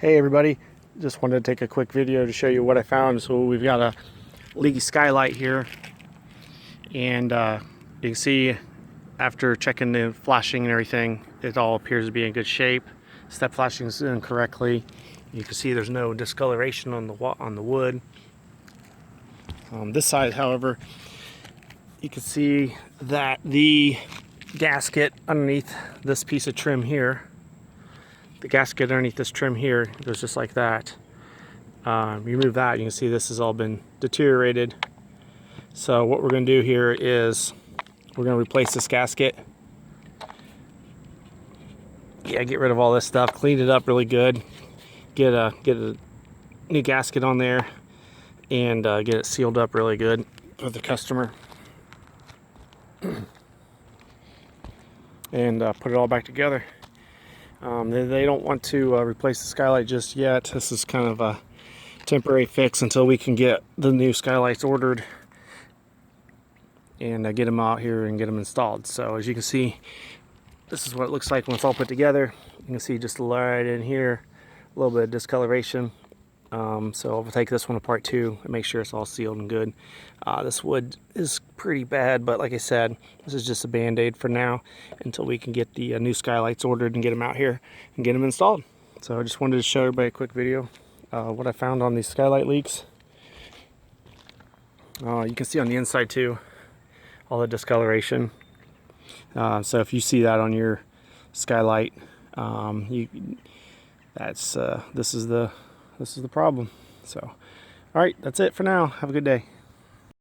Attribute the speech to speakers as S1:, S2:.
S1: Hey everybody, just wanted to take a quick video to show you what I found. So we've got a leaky skylight here, and you can see after checking the flashing and everything, it all appears to be in good shape. Step flashing is in correctly. You can see there's no discoloration on the wood. This side, however, you can see that the gasket underneath this piece of trim here, the gasket underneath this trim here goes just like that. You remove that, you can see this has all been deteriorated. So what we're going to do here is we're going to replace this gasket. Yeah, get rid of all this stuff, clean it up really good, get a new gasket on there, and get it sealed up really good for the customer, and put it all back together. They don't want to replace the skylight just yet. This is kind of a temporary fix until we can get the new skylights ordered and get them out here and get them installed. So as you can see, this is what it looks like when it's all put together. You can see just right in here a little bit of discoloration. So I'll take this one apart too and make sure it's all sealed and good. This wood is pretty bad, but like I said, this is just a band-aid for now until we can get the new skylights ordered and get them out here and get them installed. So I just wanted to show everybody a quick video what I found on these skylight leaks. You can see on the inside too all the discoloration. So if you see that on your skylight, this is the problem. So all right, that's it for now. Have a good day.